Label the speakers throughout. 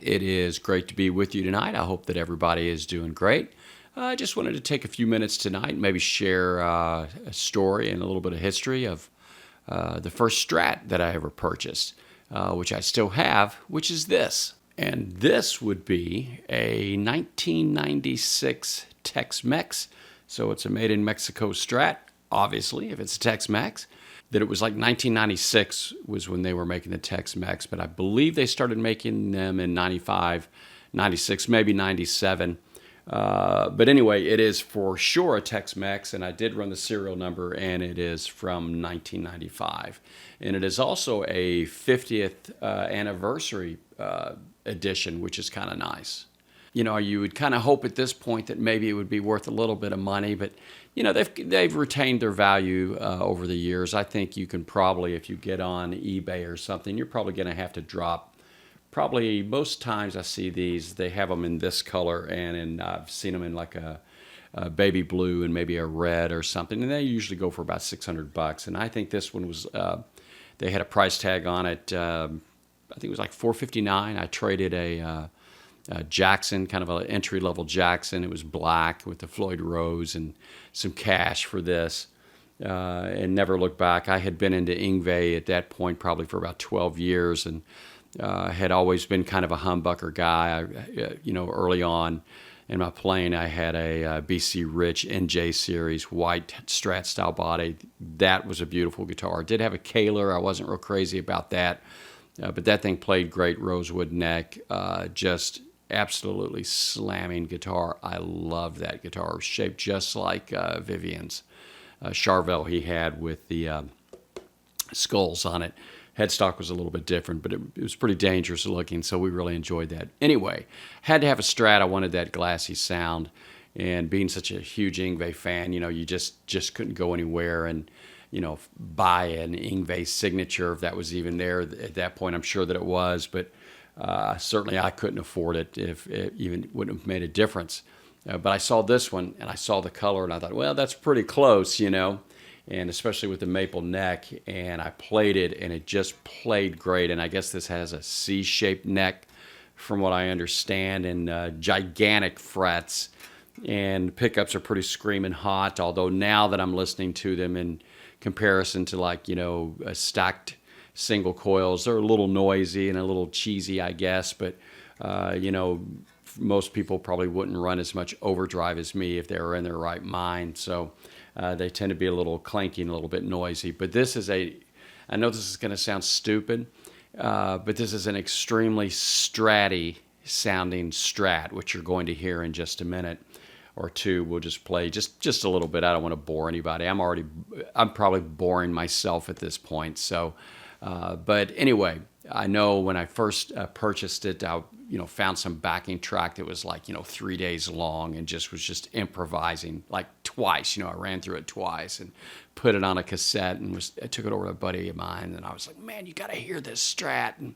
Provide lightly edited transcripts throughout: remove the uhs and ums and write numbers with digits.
Speaker 1: It is great to be with you tonight. I hope that everybody is doing great. I just wanted to take a few minutes tonight and maybe share a story and a little bit of history of the first Strat that I ever purchased, which I still have, which is this. And this would be a 1996 TexMex. So it's a made in Mexico Strat, obviously, if it's a TexMex. That it was like 1996 was when they were making the TexMex, but I believe they started making them in 95, 96, maybe 97. But anyway, it is for sure a TexMex, and I did run the serial number, and it is from 1995. And it is also a 50th anniversary edition, which is kind of nice. You know, you would kind of hope at this point that maybe it would be worth a little bit of money, but you know, they've retained their value over the years. I think you can probably, if you get on eBay or something, you're probably going to have to drop. Probably most times I see these, they have them in this color, and I've seen them in like a baby blue and maybe a red or something, and they usually go for about $600. And I think this one was, they had a price tag on it. I think it was like $459. I traded a Jackson, kind of an entry-level Jackson. It was black with the Floyd Rose and some cash for this, and never looked back. I had been into Yngwie at that point probably for about 12 years, and had always been kind of a humbucker guy. Early on in my playing, I had a BC Rich NJ series white Strat style body. That was a beautiful guitar. It did have a Kaler. I wasn't real crazy about that, but that thing played great. Rosewood neck, just absolutely slamming guitar. I love that guitar. It was shaped just like Vivian's Charvel he had with the skulls on it. Headstock was a little bit different, but it was pretty dangerous looking, so we really enjoyed that. Anyway, had to have a Strat. I wanted that glassy sound, and being such a huge Yngwie fan, you know, you just couldn't go anywhere and, you know, buy an Yngwie signature if that was even there at that point. I'm sure that it was, but certainly I couldn't afford it if it even wouldn't have made a difference. But I saw this one, and I saw the color, and I thought, well, that's pretty close, you know, and especially with the maple neck. And I played it, and it just played great. And I guess this has a C-shaped neck, from what I understand, and gigantic frets. And pickups are pretty screaming hot, although now that I'm listening to them in comparison to, like, you know, a stacked single coils, they're a little noisy and a little cheesy, I guess, but you know, most people probably wouldn't run as much overdrive as me if they were in their right mind, so they tend to be a little clanky and a little bit noisy. But this is I know this is going to sound stupid, but this is an extremely Stratty sounding Strat, which you're going to hear in just a minute or two. We'll just play just a little bit. I don't want to bore anybody. I'm probably boring myself at this point, so but anyway, I know when I first purchased it, I found some backing track that was like 3 days long and was just improvising like twice. I ran through it twice and put it on a cassette and I took it over to a buddy of mine, and I was like, man, you got to hear this Strat, and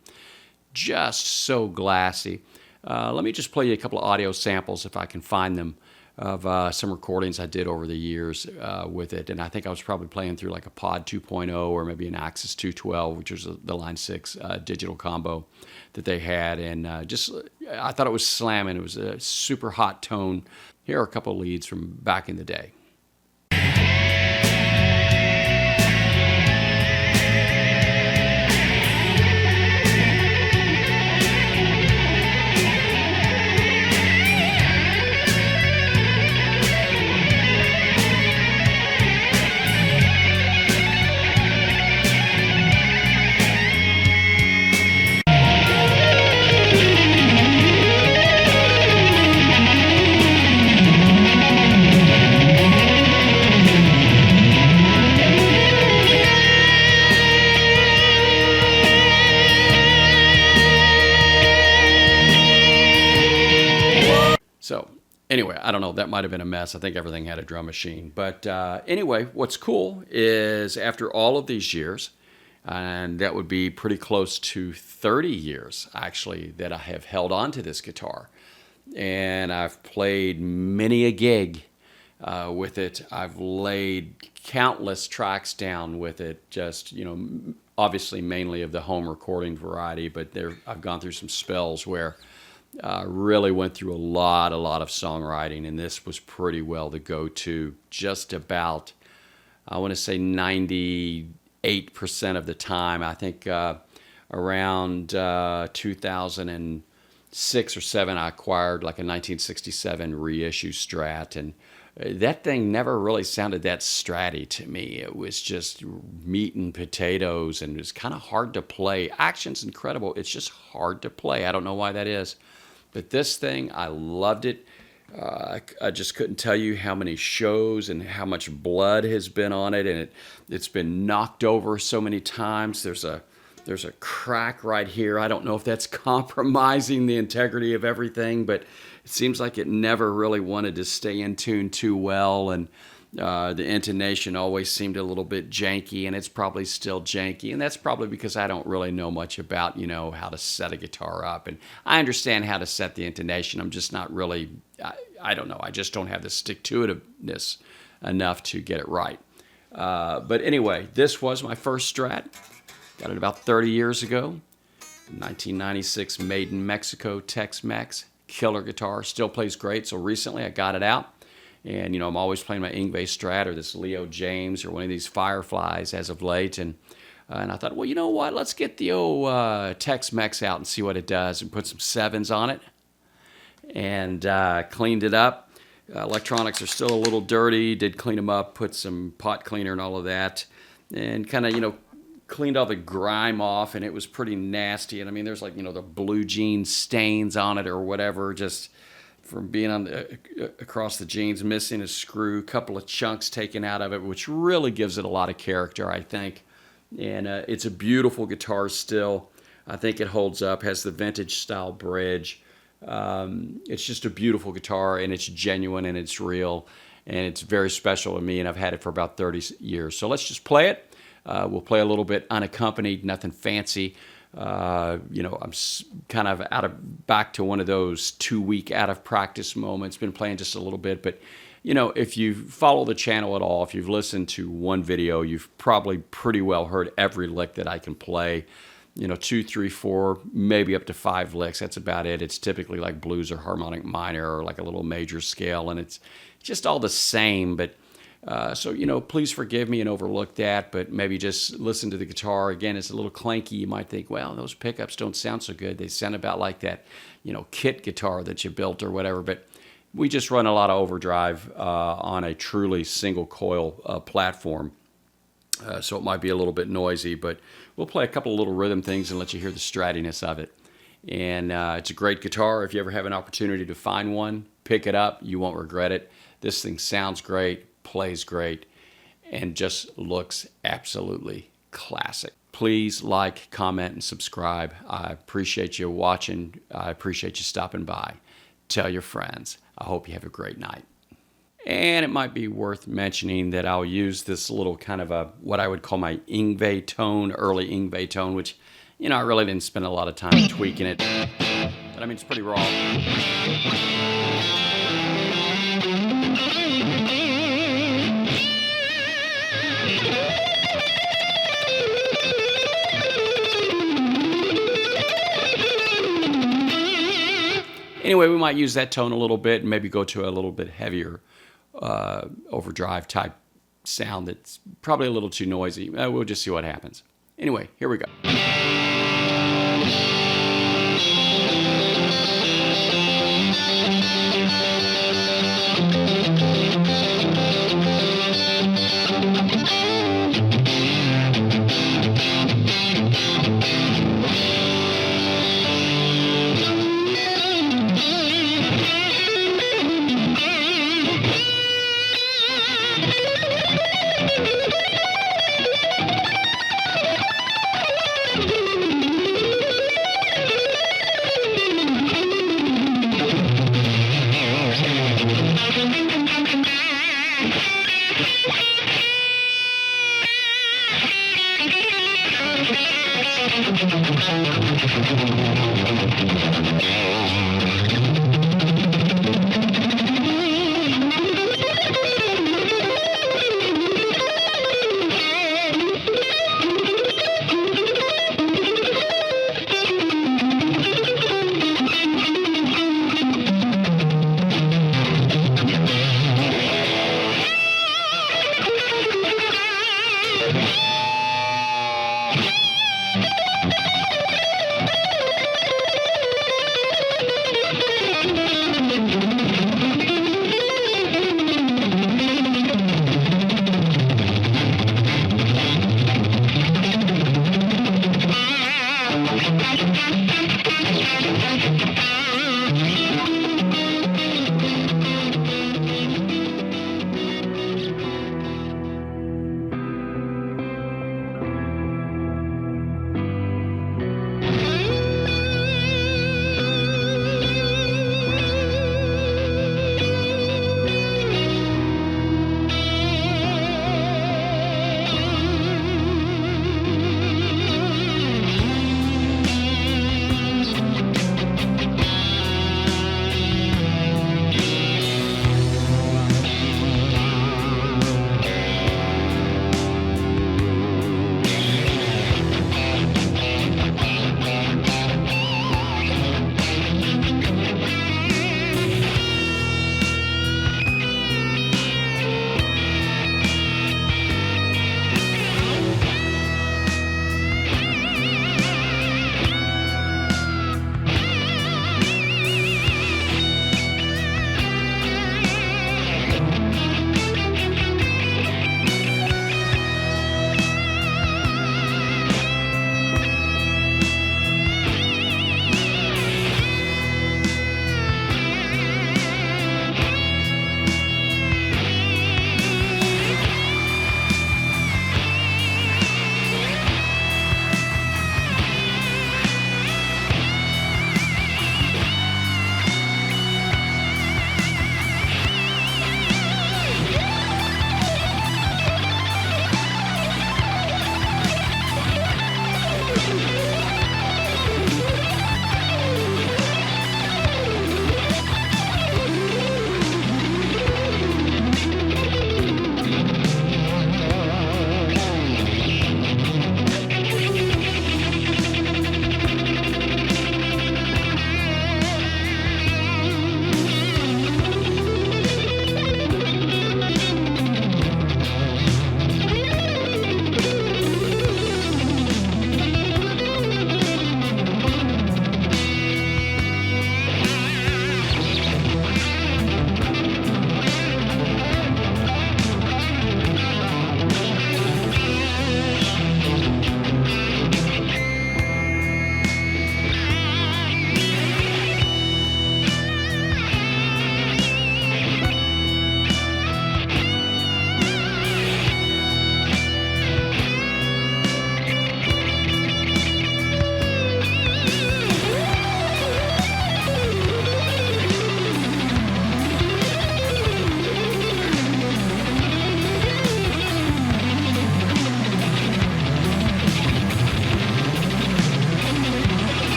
Speaker 1: just so glassy. Let me just play you a couple of audio samples if I can find them, of some recordings I did over the years with it. And I think I was probably playing through like a Pod 2.0 or maybe an Axis 212, which was the Line 6 digital combo that they had. And I thought it was slamming. It was a super hot tone. Here are a couple of leads from back in the day. So anyway, I don't know, that might have been a mess. I think everything had a drum machine. But anyway, what's cool is after all of these years, and that would be pretty close to 30 years actually that I have held on to this guitar. And I've played many a gig with it. I've laid countless tracks down with it, just, obviously mainly of the home recording variety, but I've gone through some spells where Really went through a lot of songwriting, and this was pretty well the go-to. Just about, I want to say 98% of the time. I think around 2006 or 7, I acquired like a 1967 reissue Strat, and that thing never really sounded that Stratty to me. It was just meat and potatoes, and it was kind of hard to play. Action's incredible. It's just hard to play. I don't know why that is. But this thing, I loved it. I just couldn't tell you how many shows and how much blood has been on it, and it's been knocked over so many times. There's a crack right here. I don't know if that's compromising the integrity of everything, but it seems like it never really wanted to stay in tune too well, and the intonation always seemed a little bit janky, and it's probably still janky, and that's probably because I don't really know much about, how to set a guitar up, and I understand how to set the intonation. I'm just not really, I don't know, I just don't have the stick-to-itiveness enough to get it right. But anyway, this was my first Strat. Got it about 30 years ago. 1996, made in Mexico, TexMex. Killer guitar, still plays great. So recently I got it out. And, I'm always playing my Yngwie Strat or this Leo James or one of these Fireflies as of late. And I thought, well, you know what? Let's get the old TexMex out and see what it does and put some 7s on it. And cleaned it up. Electronics are still a little dirty. Did clean them up, put some pot cleaner and all of that. And kind of, cleaned all the grime off, and it was pretty nasty. And I mean, there's like, the blue jeans stains on it or whatever, just from being on across the jeans, missing a screw, a couple of chunks taken out of it, which really gives it a lot of character, I think. And it's a beautiful guitar still. I think it holds up, has the vintage style bridge. It's just a beautiful guitar, and it's genuine and it's real, and it's very special to me, and I've had it for about 30 years. So let's just play it. We'll play a little bit unaccompanied, nothing fancy. I'm kind of back to one of those 2-week out of practice moments. Been playing just a little bit, but if you follow the channel at all, if you've listened to one video, you've probably pretty well heard every lick that I can play. 2, 3, 4, maybe up to 5 licks. That's about it. It's typically like blues or harmonic minor or like a little major scale, and it's just all the same, but so, please forgive me and overlook that, but maybe just listen to the guitar. Again, it's a little clanky. You might think, well, those pickups don't sound so good. They sound about like that, kit guitar that you built or whatever, but we just run a lot of overdrive on a truly single coil platform. So it might be a little bit noisy, but we'll play a couple of little rhythm things and let you hear the stratiness of it. And it's a great guitar. If you ever have an opportunity to find one, pick it up. You won't regret it. This thing sounds great, plays great, and just looks absolutely classic. Please like, comment, and subscribe. I appreciate you watching. I appreciate you stopping by. Tell your friends. I hope you have a great night. And it might be worth mentioning that I'll use this little kind of what I would call my Yngwie tone, early Yngwie tone, which, I really didn't spend a lot of time tweaking it. But I mean, it's pretty raw. Anyway, we might use that tone a little bit and maybe go to a little bit heavier overdrive type sound that's probably a little too noisy. We'll just see what happens. Anyway, here we go.